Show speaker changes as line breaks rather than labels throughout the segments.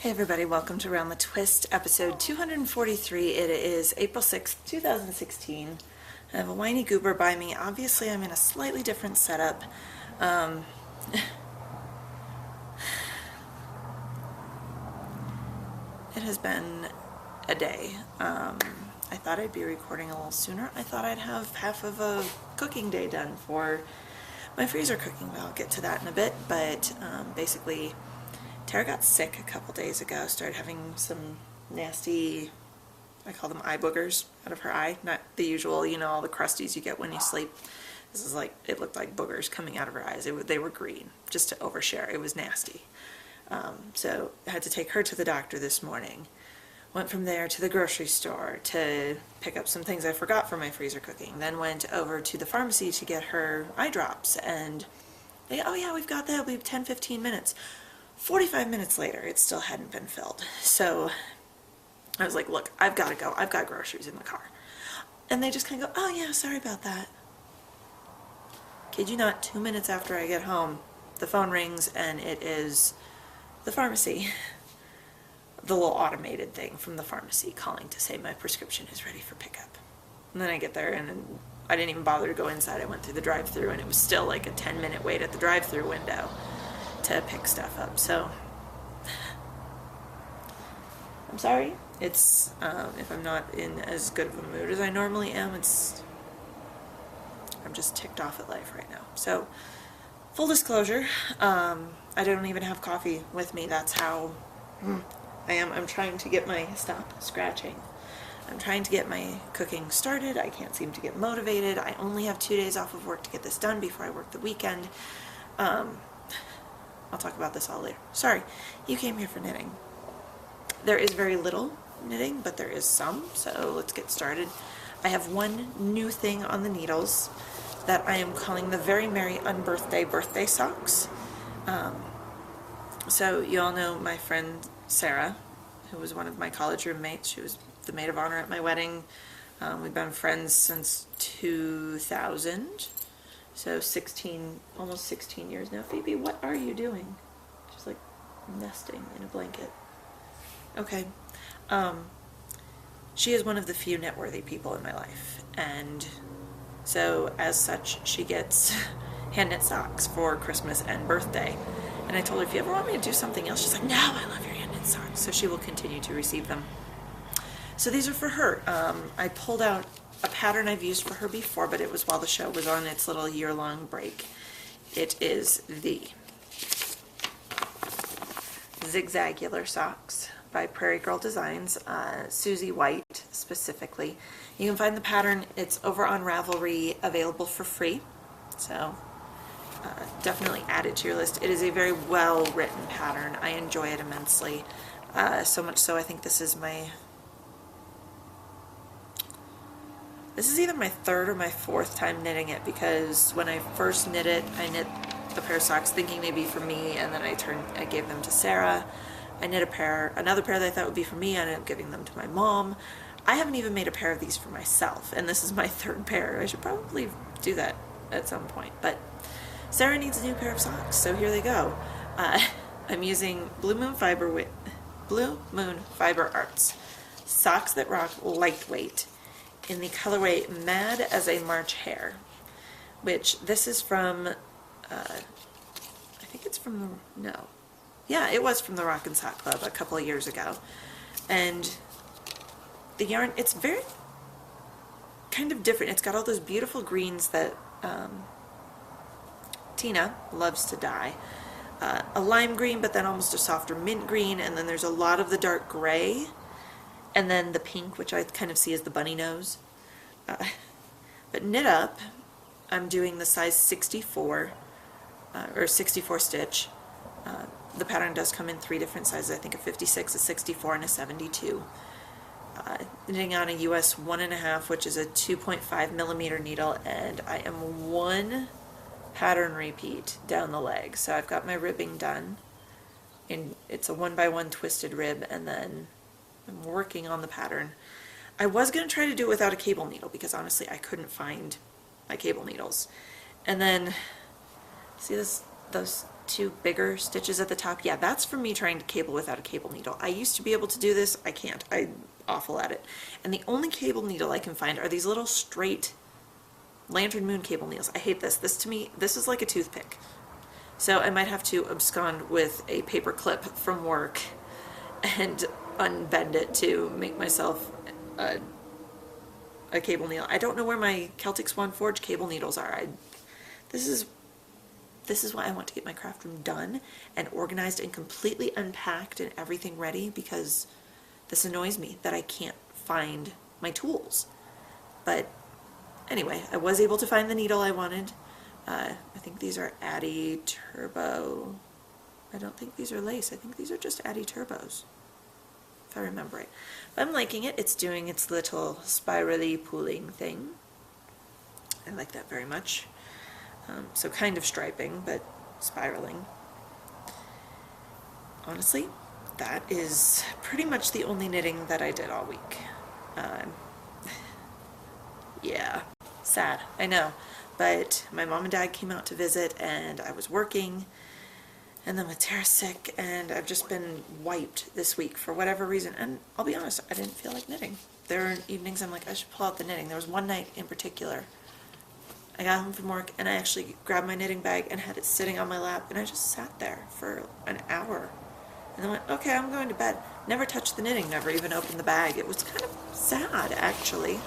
Hey everybody, welcome to Around the Twist, episode 243. It is April 6th, 2016. I have a whiny goober by me. Obviously, I'm in a slightly different setup. Um, it has been a day. I thought I'd be recording a little sooner. I thought I'd have half of a cooking day done for my freezer cooking, but I'll get to that in a bit. But basically, Tara got sick a couple days ago, started having some nasty, I call them eye boogers, out of her eye. Not the usual, all the crusties you get when you sleep. This is like, it looked like boogers coming out of her eyes. They were green, just to overshare. It was nasty. So I had to take her to the doctor this morning. Went from there to the grocery store to pick up some things I forgot for my freezer cooking. Then went over to the pharmacy to get her eye drops. And oh yeah, we've got that. We have 10-15 minutes. 45 minutes later, it still hadn't been filled. So I was like, look, I've got to go. I've got groceries in the car. And they just kind of go, oh yeah, sorry about that. Kid you not, 2 minutes after I get home, the phone rings and it is the pharmacy. The little automated thing from the pharmacy calling to say my prescription is ready for pickup. And then I get there and I didn't even bother to go inside. I went through the drive-thru and it was still like a 10-minute wait at the drive-thru window to pick stuff up. So I'm sorry. It's if I'm not in as good of a mood as I normally am, I'm just ticked off at life right now. So full disclosure, I don't even have coffee with me. That's how I am. I'm trying to get my stop scratching. I'm trying to get my cooking started. I can't seem to get motivated. I only have 2 days off of work to get this done before I work the weekend. I'll talk about this all later. Sorry, you came here for knitting. There is very little knitting, but there is some, so let's get started. I have one new thing on the needles that I am calling the Very Merry Unbirthday Birthday Socks. So you all know my friend Sarah, who was one of my college roommates. She was the maid of honor at my wedding. We've been friends since 2000. So almost 16 years now. Phoebe, what are you doing? She's like nesting in a blanket. Okay. She is one of the few knit-worthy people in my life. And so as such, she gets hand knit socks for Christmas and birthday. And I told her, if you ever want me to do something else, she's like, no, I love your hand knit socks. So she will continue to receive them. So these are for her. I pulled out a pattern I've used for her before, but it was while the show was on its little year-long break. It is the Zigzagular Socks by Prairie Girl Designs, Susie White specifically. You can find the pattern. It's over on Ravelry, available for free. So definitely add it to your list. It is a very well-written pattern. I enjoy it immensely. So much so I think this is either my third or my fourth time knitting it, because when I first knit it, I knit a pair of socks thinking they'd be for me, and then I gave them to Sarah. I knit another pair that I thought would be for me. I ended up giving them to my mom. I haven't even made a pair of these for myself, and this is my third pair. I should probably do that at some point, but Sarah needs a new pair of socks, so here they go. I'm using Blue Moon Fiber Arts socks that rock lightweight in the colorway Mad as a March Hare, which this is from, I think it's from, no. Yeah, it was from the Rockin' Sock Club a couple of years ago. And the yarn, it's very kind of different. It's got all those beautiful greens that Tina loves to dye. A lime green, but then almost a softer mint green, and then there's a lot of the dark gray, and then the pink, which I kind of see as the bunny nose. But knit up, I'm doing the size 64, or 64 stitch. The pattern does come in 3 different sizes, I think a 56, a 64, and a 72. Knitting on a US 1.5, which is a 2.5 millimeter needle, and I am 1 pattern repeat down the leg. So I've got my ribbing done, and it's a 1x1 twisted rib, and then I'm working on the pattern. I was going to try to do it without a cable needle, because honestly I couldn't find my cable needles. And then, see those two bigger stitches at the top. Yeah, that's from me trying to cable without a cable needle. I used to be able to do this. I can't. I'm awful at it. And the only cable needle I can find are these little straight lantern moon cable needles. I hate this. This to me, this is like a toothpick. So I might have to abscond with a paper clip from work and unbend it to make myself a cable needle. I don't know where my Celtic Swan Forge cable needles are. This is why I want to get my craft room done and organized and completely unpacked and everything ready, because this annoys me that I can't find my tools. But anyway, I was able to find the needle I wanted. I think these are Addi Turbo. I don't think these are lace. I think these are just Addi Turbos, if I remember right. But I'm liking it. It's doing its little spirally pooling thing. I like that very much. So kind of striping, but spiraling. Honestly, that is pretty much the only knitting that I did all week. Yeah, sad, I know. But my mom and dad came out to visit and I was working, and then with Tara sick, and I've just been wiped this week for whatever reason. And I'll be honest, I didn't feel like knitting. There are evenings I'm like, I should pull out the knitting. There was one night in particular, I got home from work and I actually grabbed my knitting bag and had it sitting on my lap, and I just sat there for an hour and then went, okay, I'm going to bed. Never touched the knitting, never even opened the bag. It was kind of sad, actually.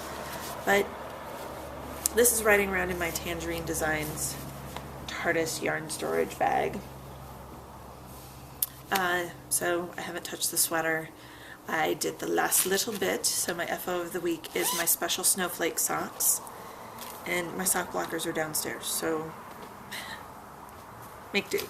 But this is riding around in my Tangerine Designs TARDIS yarn storage bag. So I haven't touched the sweater. I did the last little bit, so my FO of the week is my special snowflake socks. And my sock blockers are downstairs, so make do.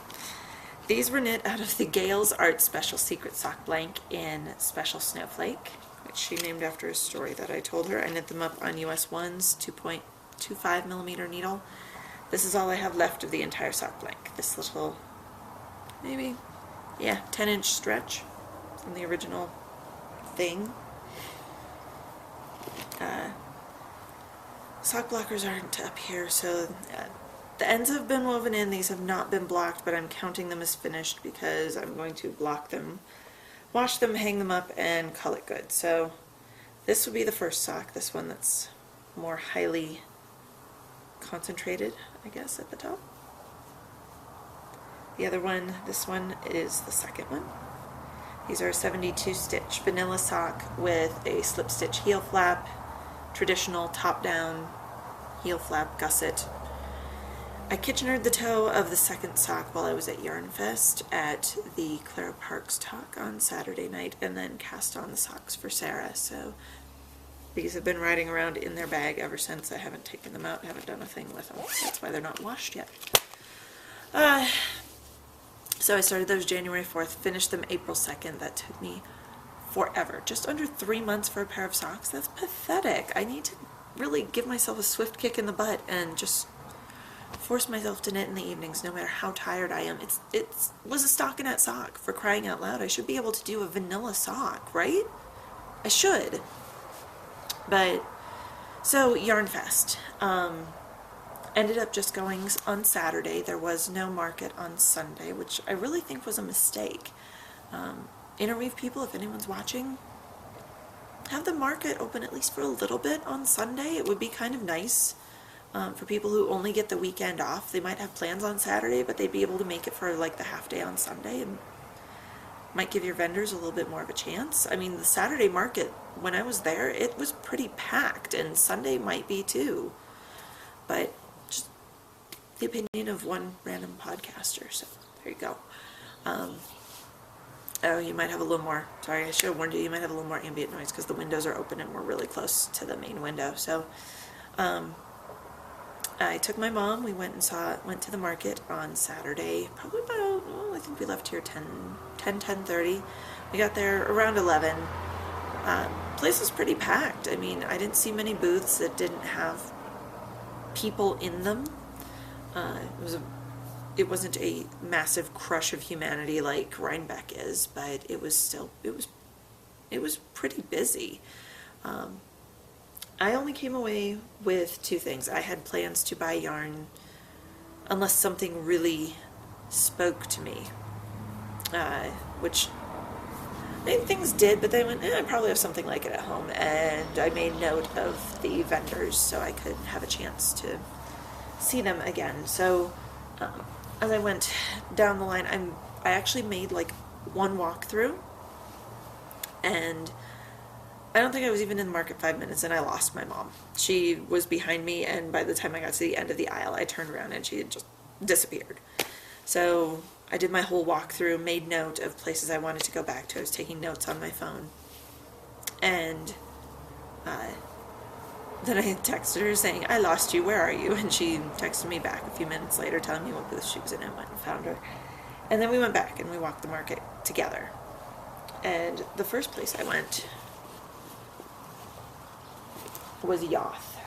These were knit out of the Gales Art Special Secret Sock Blank in Special Snowflake, which she named after a story that I told her. I knit them up on US 1's 2.25 millimeter needle. This is all I have left of the entire sock blank. This little, maybe, yeah, 10-inch stretch from the original thing. Sock blockers aren't up here, so the ends have been woven in. These have not been blocked, but I'm counting them as finished because I'm going to block them, wash them, hang them up, and call it good. So this would be the first sock, this one that's more highly concentrated, I guess, at the top. The other one, this one, is the second one. These are a 72 stitch vanilla sock with a slip stitch heel flap, traditional top-down heel flap gusset. I Kitchenered the toe of the second sock while I was at Yarn Fest at the Clara Parks talk on Saturday night, and then cast on the socks for Sarah. So these have been riding around in their bag ever since. I haven't taken them out, haven't done a thing with them. That's why they're not washed yet. So I started those January 4th, finished them April 2nd. That took me forever. Just under 3 months for a pair of socks. That's pathetic. I need to really give myself a swift kick in the butt and just force myself to knit in the evenings no matter how tired I am. It was a stockinette sock, for crying out loud. I should be able to do a vanilla sock, right? I should. But, so Yarn Fest. Ended up just going on Saturday. There was no market on Sunday, which I really think was a mistake. Interweave people, if anyone's watching, have the market open at least for a little bit on Sunday. It would be kind of nice for people who only get the weekend off. They might have plans on Saturday, but they'd be able to make it for like the half day on Sunday, and might give your vendors a little bit more of a chance. I mean, the Saturday market, when I was there, it was pretty packed, and Sunday might be too. But just the opinion of one random podcaster, so there you go. Oh, you might have a little more, sorry, I should have warned you, you might have a little more ambient noise because the windows are open and we're really close to the main window. So I took my mom, we went to the market on Saturday, probably about, I think we left here 10:30. We got there around 11. Place was pretty packed. I mean, I didn't see many booths that didn't have people in them. It wasn't a massive crush of humanity like Rhinebeck is, but it was still, it was pretty busy. I only came away with two things. I had plans to buy yarn unless something really spoke to me, which I mean, things did, but they went, I probably have something like it at home. And I made note of the vendors so I could have a chance to see them again. So as I went down the line, I actually made like one walkthrough, and I don't think I was even in the market 5 minutes, and I lost my mom. She was behind me, and by the time I got to the end of the aisle, I turned around and she had just disappeared. So I did my whole walkthrough, made note of places I wanted to go back to. I was taking notes on my phone. And then I texted her saying, I lost you, where are you? And she texted me back a few minutes later telling me what booth she was in, and went and found her. And then we went back and we walked the market together. And the first place I went was Yoth.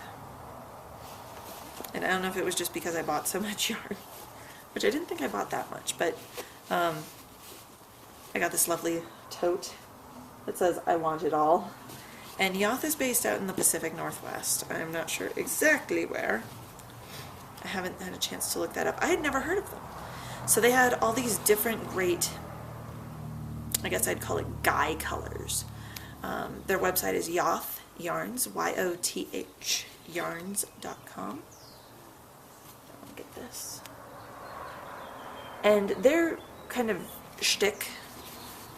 And I don't know if it was just because I bought so much yarn, which I didn't think I bought that much, but I got this lovely tote that says I want it all. And Yoth is based out in the Pacific Northwest. I'm not sure exactly where. I haven't had a chance to look that up. I had never heard of them. So they had all these different great, I guess I'd call it guy colors. Their website is Yoth Yarns, YOTH yarns.com. I'll get this. And their kind of shtick,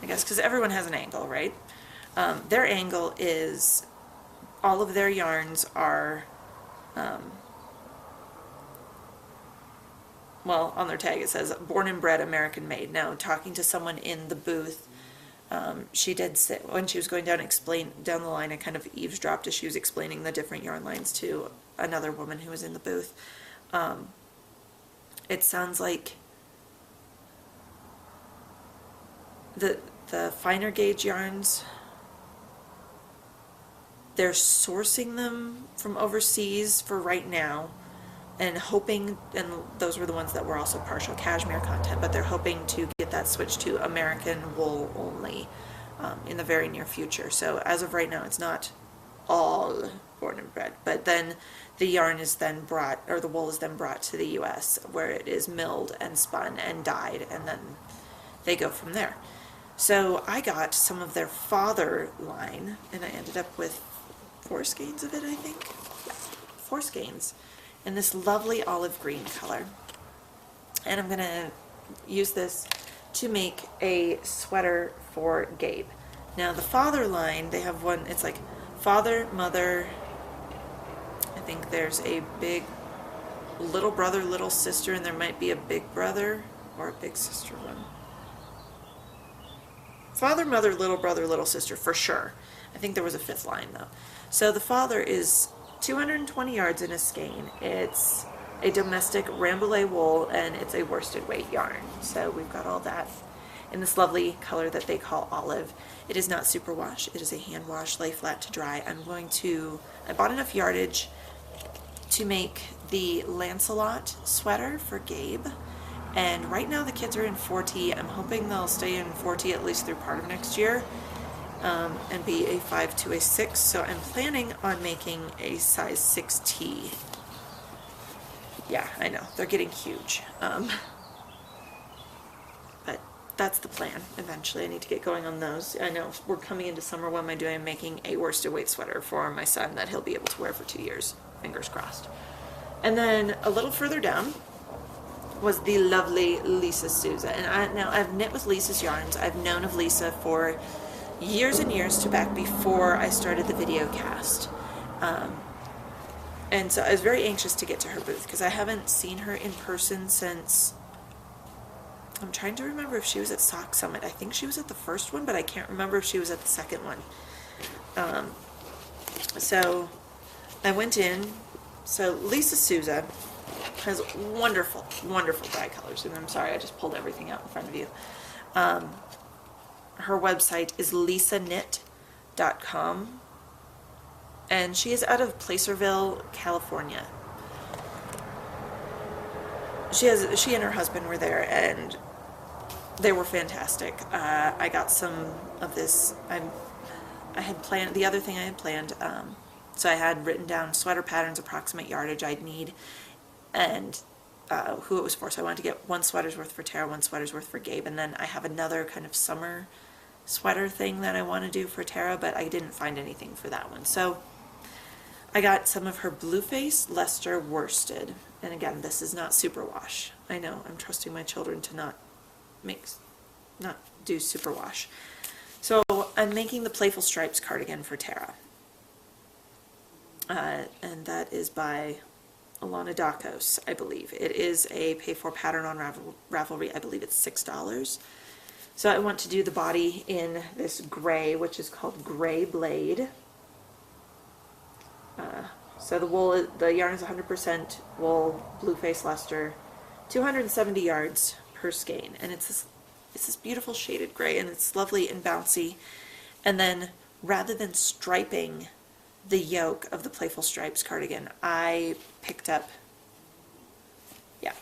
I guess, because everyone has an angle, right? Their angle is all of their yarns are, well, on their tag it says born and bred American made. Now, talking to someone in the booth, she did say, when she was going down the line, I kind of eavesdropped as she was explaining the different yarn lines to another woman who was in the booth. It sounds like the finer gauge yarns, they're sourcing them from overseas for right now and hoping, and those were the ones that were also partial cashmere content, but they're hoping to get that switched to American wool only in the very near future. So as of right now, it's not all born and bred, but then the yarn is then brought, or the wool is then brought to the US, where it is milled and spun and dyed, and then they go from there. So I got some of their father line, and I ended up with 4 skeins of it, I think. Yeah, 4 skeins in this lovely olive green color. And I'm going to use this to make a sweater for Gabe. Now the father line, they have one, it's like father, mother, I think there's a big little brother, little sister, and there might be a big brother or a big sister one. Father, mother, little sister, for sure. I think there was a 5th line, though. So the father is 220 yards in a skein. It's a domestic Rambouillet wool, and it's a worsted weight yarn. So we've got all that in this lovely color that they call olive. It is not superwash. It is a hand wash, lay flat to dry. I bought enough yardage to make the Lancelot sweater for Gabe. And right now the kids are in 4T. I'm hoping they'll stay in 4T at least through part of next year, and be a 5 to a 6. So I'm planning on making a size 6T. Yeah, I know, they're getting huge. But that's the plan. Eventually I need to get going on those. I know we're coming into summer. What am I doing? I'm making a worsted weight sweater for my son that he'll be able to wear for 2 years. Fingers crossed. And then a little further down was the lovely Lisa Souza. And now I've knit with Lisa's yarns. I've known of Lisa for years and years, to back before I started the video cast. And so I was very anxious to get to her booth because I haven't seen her in person since, I'm trying to remember if she was at Sock Summit. I think she was at the first one, but I can't remember if she was at the second one. So I went in. So Lisa Souza has wonderful, wonderful dye colors. And I'm sorry, I just pulled everything out in front of you. Her website is lisanit.com. And she is out of Placerville, California. She and her husband were there, and they were fantastic. I got some of this. I had planned, the other thing I had planned, so I had written down sweater patterns, approximate yardage I'd need, and who it was for. So I wanted to get one sweater's worth for Tara, one sweater's worth for Gabe, and then I have another kind of summer sweater thing that I want to do for Tara, but I didn't find anything for that one. So I got some of her Blueface Leicester worsted. And again, this is not superwash. I know, I'm trusting my children to not do superwash. So I'm making the Playful Stripes cardigan for Tara. And that is by Alana Dakos, I believe. It is a pay-for pattern on Ravelry. I believe it's $6. So I want to do the body in this gray, which is called Gray Blade. So the yarn is 100% wool, Blueface Leicester, 270 yards per skein, and it's this beautiful shaded gray, and it's lovely and bouncy. And then rather than striping the yoke of the Playful Stripes cardigan, I picked up, yeah.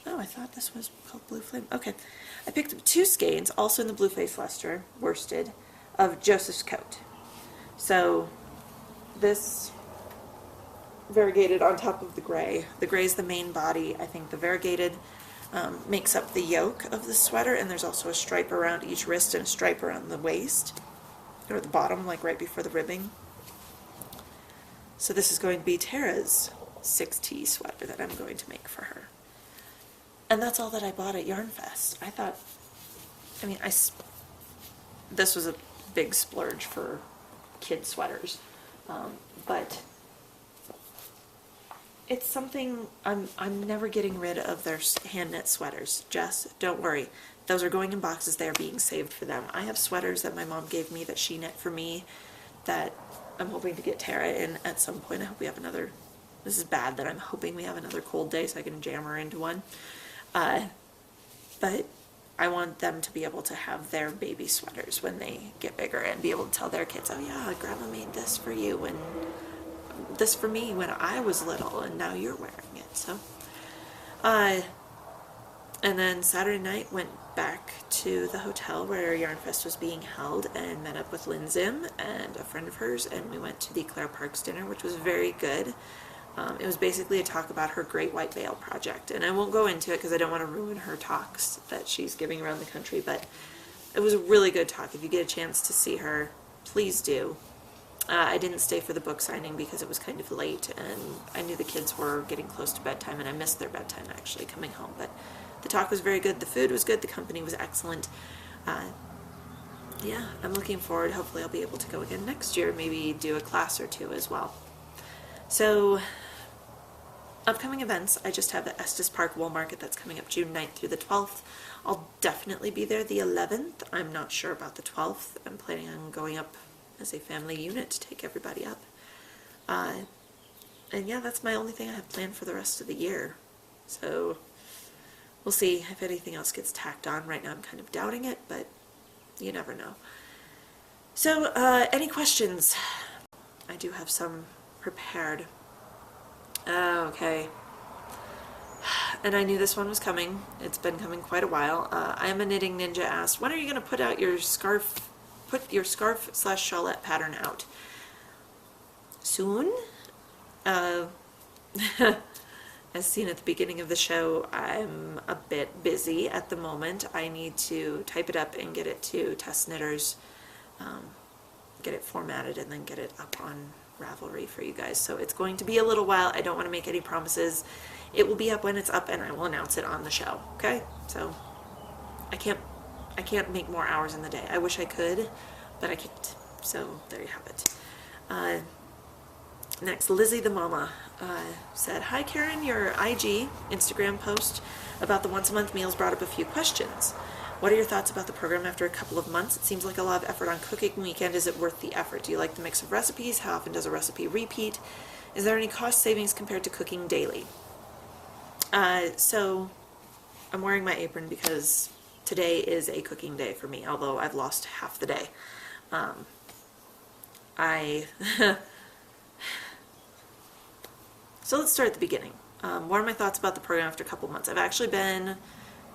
Oh, I thought this was called Blue Flame. Okay, I picked up 2 skeins, also in the Blueface Leicester worsted, of Joseph's Coat. So this variegated on top of the gray. The gray is the main body. I think the variegated makes up the yoke of the sweater, and there's also a stripe around each wrist and a stripe around the waist, or the bottom, like right before the ribbing. So this is going to be Tara's 6T sweater that I'm going to make for her. And that's all that I bought at Yarn Fest. I thought, I mean, this was a big splurge for kid sweaters, but it's something, I'm never getting rid of their hand knit sweaters. Jess, don't worry. Those are going in boxes. They are being saved for them. I have sweaters that my mom gave me that she knit for me that I'm hoping to get Tara in at some point. I hope we have another, this is bad that I'm hoping we have another cold day so I can jam her into one. But I want them to be able to have their baby sweaters when they get bigger and be able to tell their kids, oh yeah, Grandma made this for you and this for me when I was little, and now you're wearing it. So, and then Saturday night went back to the hotel where Yarn Fest was being held and met up with Lynn Zim and a friend of hers, and we went to the Claire Parks dinner, which was very good. It was basically a talk about her Great White Veil project, and I won't go into it because I don't want to ruin her talks that she's giving around the country, but it was a really good talk. If you get a chance to see her, please do. I didn't stay for the book signing because it was kind of late, and I knew the kids were getting close to bedtime, and I missed their bedtime actually coming home. But the talk was very good, the food was good, the company was excellent. Yeah, I'm looking forward. Hopefully I'll be able to go again next year, maybe do a class or 2 as well. So, upcoming events, I just have the Estes Park Wool Market that's coming up June 9th through the 12th. I'll definitely be there the 11th. I'm not sure about the 12th. I'm planning on going up as a family unit to take everybody up. And yeah, that's my only thing I have planned for the rest of the year. So we'll see if anything else gets tacked on. Right now I'm kind of doubting it, but you never know. So any questions? I do have some prepared. Okay. And I knew this one was coming. It's been coming quite a while. I am a Knitting Ninja asked, when are you going to put out your scarf? Put your scarf/shawlette pattern out soon. As seen at the beginning of the show, I'm a bit busy at the moment. I need to type it up and get it to test knitters, get it formatted, and then get it up on Ravelry for you guys. So it's going to be a little while. I don't want to make any promises. It will be up when it's up, and I will announce it on the show. Okay? So I can't make more hours in the day. I wish I could, but I can't. So there you have it. Next, Lizzie the Mama said, hi Karen, your Instagram post about the once a month meals brought up a few questions. What are your thoughts about the program after a couple of months? It seems like a lot of effort on cooking weekend. Is it worth the effort? Do you like the mix of recipes? How often does a recipe repeat? Is there any cost savings compared to cooking daily? So I'm wearing my apron because today is a cooking day for me, although I've lost half the day. So let's start at the beginning. What are my thoughts about the program after a couple months? I've actually been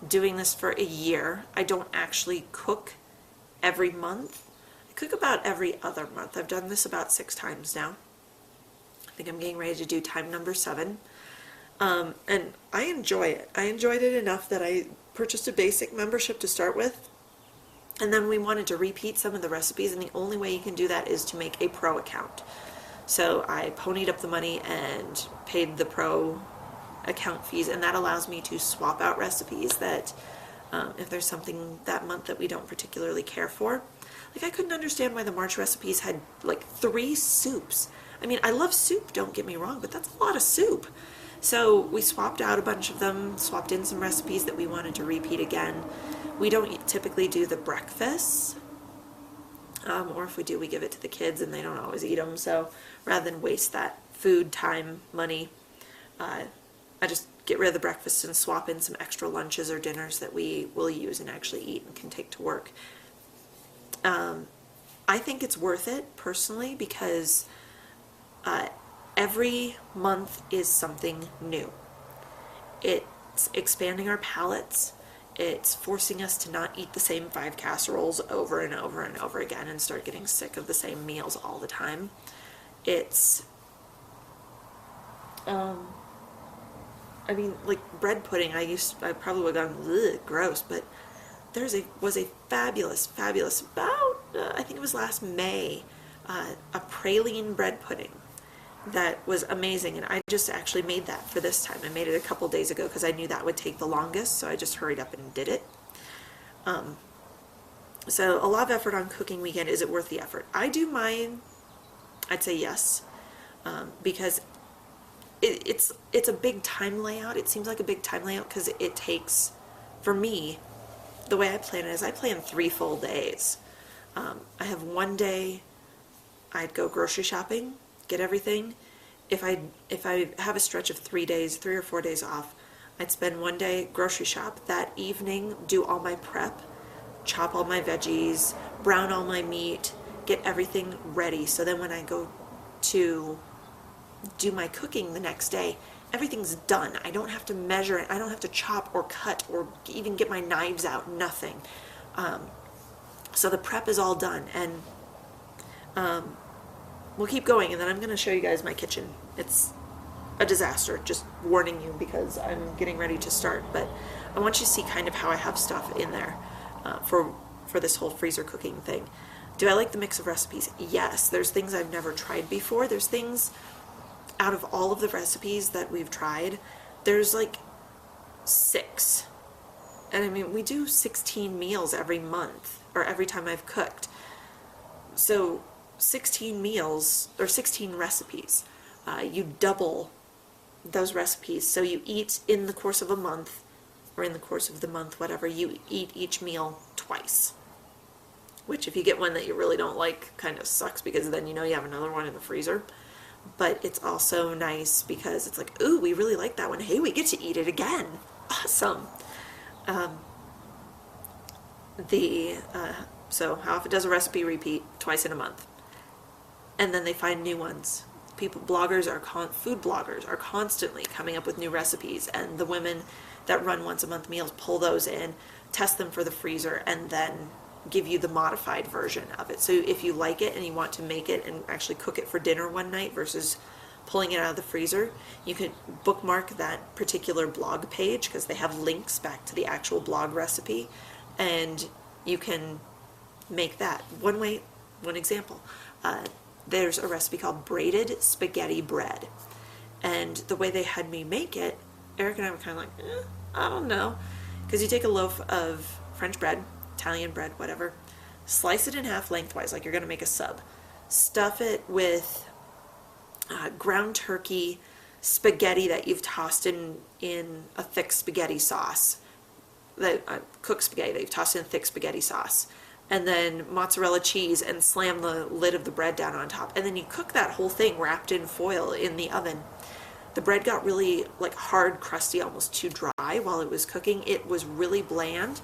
doing this for a year. I don't actually cook every month. I cook about every other month. I've done this about 6 times now. I think I'm getting ready to do time number 7. And I enjoy it. I enjoyed it enough that I purchased a basic membership to start with. And then we wanted to repeat some of the recipes, and the only way you can do that is to make a pro account. So I ponied up the money and paid the pro account fees, and that allows me to swap out recipes that if there's something that month that we don't particularly care for. Like, I couldn't understand why the March recipes had like 3 soups. I mean, I love soup, don't get me wrong, but that's a lot of soup. So we swapped out a bunch of them, swapped in some recipes that we wanted to repeat again. We don't typically do the breakfasts, or if we do, we give it to the kids and they don't always eat them. So rather than waste that food, time, money, I just get rid of the breakfast and swap in some extra lunches or dinners that we will use and actually eat and can take to work. I think it's worth it personally because every month is something new. It's expanding our palates. It's forcing us to not eat the same 5 casseroles over and over and over again and start getting sick of the same meals all the time. It's, I mean, like bread pudding, I probably would have gone, ugh, gross, but was a fabulous, about, I think it was last May, a praline bread pudding that was amazing, and I just actually made that for this time. I made it a couple days ago because I knew that would take the longest, so I just hurried up and did it. So a lot of effort on cooking weekend. Is it worth the effort? I do mine. I'd say yes, because it's a big time layout. It seems like a big time layout because it takes, for me, the way I plan it is I plan 3 full days. I have one day I'd go grocery shopping, get everything. If I have a stretch of 3 or 4 days off, I'd spend one day grocery shop. That evening, do all my prep, chop all my veggies, brown all my meat, get everything ready. So then when I go to do my cooking the next day, everything's done. I don't have to measure it. I don't have to chop or cut or even get my knives out. Nothing. So the prep is all done, and we'll keep going, and then I'm going to show you guys my kitchen. It's a disaster, just warning you, because I'm getting ready to start, but I want you to see kind of how I have stuff in there for this whole freezer cooking thing. Do I like the mix of recipes? Yes. There's things I've never tried before. There's things out of all of the recipes that we've tried, there's like 6. And I mean, we do 16 meals every month, or every time I've cooked. So 16 meals, or 16 recipes. You double those recipes. So you eat in the course of a month, or in the course of the month, whatever, you eat each meal twice. Which, if you get one that you really don't like, kind of sucks, because then you know you have another one in the freezer. But it's also nice because it's like, ooh, we really like that one. Hey, we get to eat it again. Awesome. So how often does a recipe repeat? Twice in a month. And then they find new ones. Food bloggers are constantly coming up with new recipes, and the women that run once a month meals pull those in, test them for the freezer, and then give you the modified version of it. So if you like it and you want to make it and actually cook it for dinner one night versus pulling it out of the freezer, you could bookmark that particular blog page because they have links back to the actual blog recipe, and you can make that. One example, there's a recipe called braided spaghetti bread, and the way they had me make it, Eric and I were kind of like, I don't know, because you take a loaf of French bread, Italian bread, whatever, slice it in half lengthwise like you're going to make a sub, stuff it with ground turkey, spaghetti that you've tossed in a thick spaghetti sauce, cooked spaghetti that you've tossed in thick spaghetti sauce, and then mozzarella cheese, and slam the lid of the bread down on top, and then you cook that whole thing wrapped in foil in the oven. The bread got really like hard, crusty, almost too dry while it was cooking. It was really bland.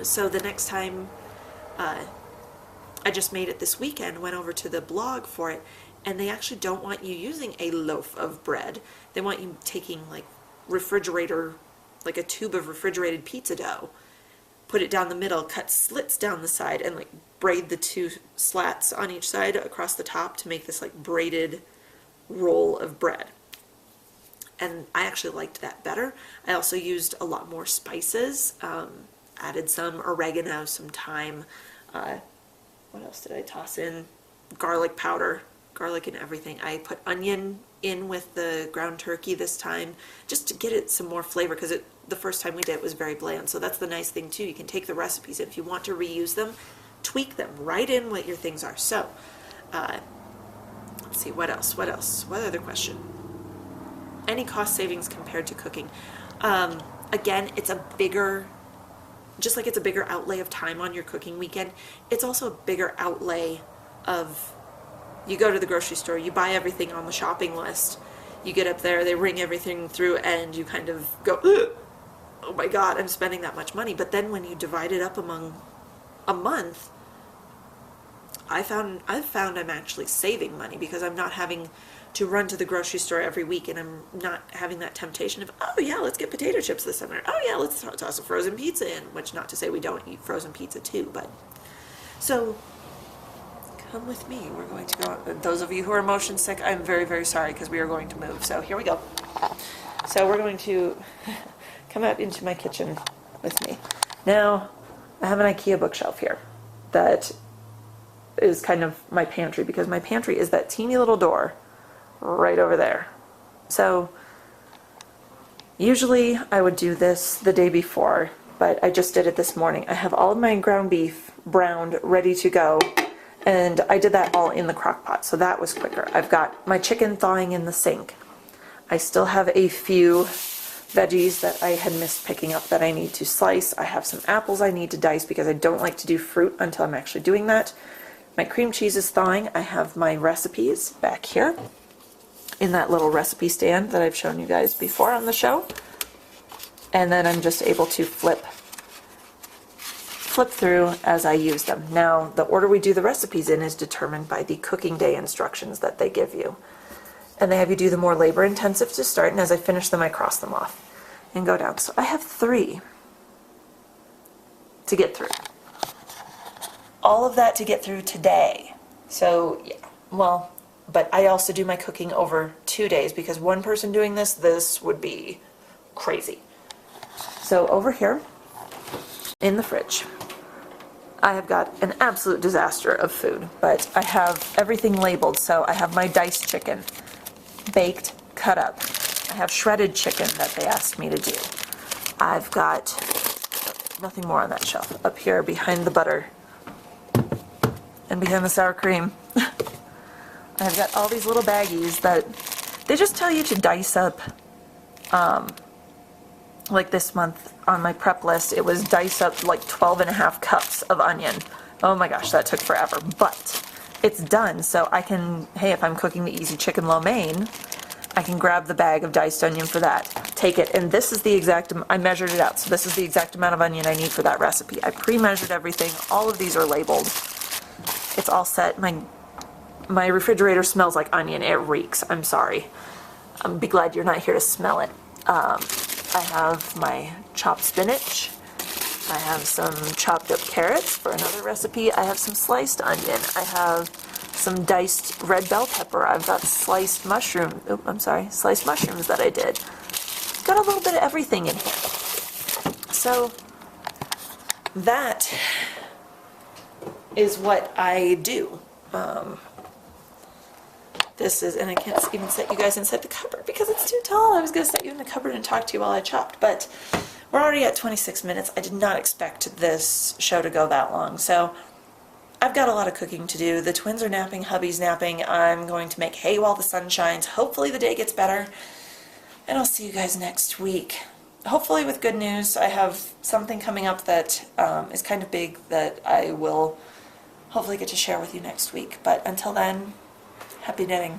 So the next time I just made it this weekend, went over to the blog for it, and they actually don't want you using a loaf of bread. They want you taking like like a tube of refrigerated pizza dough, put it down the middle, cut slits down the side, and like braid the 2 slats on each side across the top to make this like braided roll of bread. and I actually liked that better. I also used a lot more spices, added some oregano, some thyme. What else did I toss in? Garlic powder, garlic and everything. I put onion in with the ground turkey this time, just to get it some more flavor, because the first time we did it was very bland. So that's the nice thing too. You can take the recipes, if you want to reuse them, tweak them, write in what your things are. So, let's see, what else? What other question? Any cost savings compared to cooking? Again, it's a bigger, just like it's a bigger outlay of time on your cooking weekend, it's also a bigger outlay of, you go to the grocery store, you buy everything on the shopping list, you get up there, they ring everything through, and you kind of go, oh my God, I'm spending that much money. But then when you divide it up among a month, I've found I'm actually saving money, because I'm not having to run to the grocery store every week, and I'm not having that temptation of, oh yeah, let's get potato chips this summer. Oh yeah, let's toss a frozen pizza in, which, not to say we don't eat frozen pizza too, but so come with me. We're going to go, those of you who are motion sick, I'm very, very sorry, because we are going to move. So here we go. So we're going to come out into my kitchen with me. Now, I have an IKEA bookshelf here that is kind of my pantry, because my pantry is that teeny little door right over there. So usually I would do this the day before, but I just did it this morning. I have all of my ground beef browned, ready to go, and I did that all in the crock pot, so that was quicker. I've got my chicken thawing in the sink. I still have a few veggies that I had missed picking up that I need to slice. I have some apples I need to dice, because I don't like to do fruit until I'm actually doing that. My cream cheese is thawing. I have my recipes back here in that little recipe stand that I've shown you guys before on the show. And then I'm just able to flip through as I use them. Now, the order we do the recipes in is determined by the cooking day instructions that they give you. And they have you do the more labor intensive to start, and as I finish them, I cross them off and go down. So I have 3 to get through. All of that to get through today. So yeah, well, but I also do my cooking over 2 days, because one person doing this would be crazy. So over here in the fridge, I have got an absolute disaster of food, but I have everything labeled. So I have my diced chicken, baked, cut up. I have shredded chicken that they asked me to do. I've got nothing more on that shelf. Up here behind the butter and behind the sour cream, I've got all these little baggies that they just tell you to dice up. Like this month on my prep list, it was dice up like 12.5 cups of onion. Oh my gosh, that took forever, but it's done. So I can, hey, if I'm cooking the easy chicken lo mein, I can grab the bag of diced onion for that, take it, and this is the exact, I measured it out, so this is the exact amount of onion I need for that recipe. I pre-measured everything. All of these are labeled. It's all set. My refrigerator smells like onion. It reeks. I'm sorry. I'm be glad you're not here to smell it. I have my chopped spinach. I have some chopped up carrots for another recipe. I have some sliced onion. I have some diced red bell pepper. I've got sliced mushrooms that I did. Got a little bit of everything in here. So that is what I do. This is, and I can't even set you guys inside the cupboard because it's too tall. I was going to set you in the cupboard and talk to you while I chopped, but we're already at 26 minutes. I did not expect this show to go that long, so I've got a lot of cooking to do. The twins are napping, hubby's napping. I'm going to make hay while the sun shines. Hopefully the day gets better, and I'll see you guys next week. Hopefully with good news. I have something coming up that is kind of big that I will hopefully get to share with you next week. But until then, happy knitting.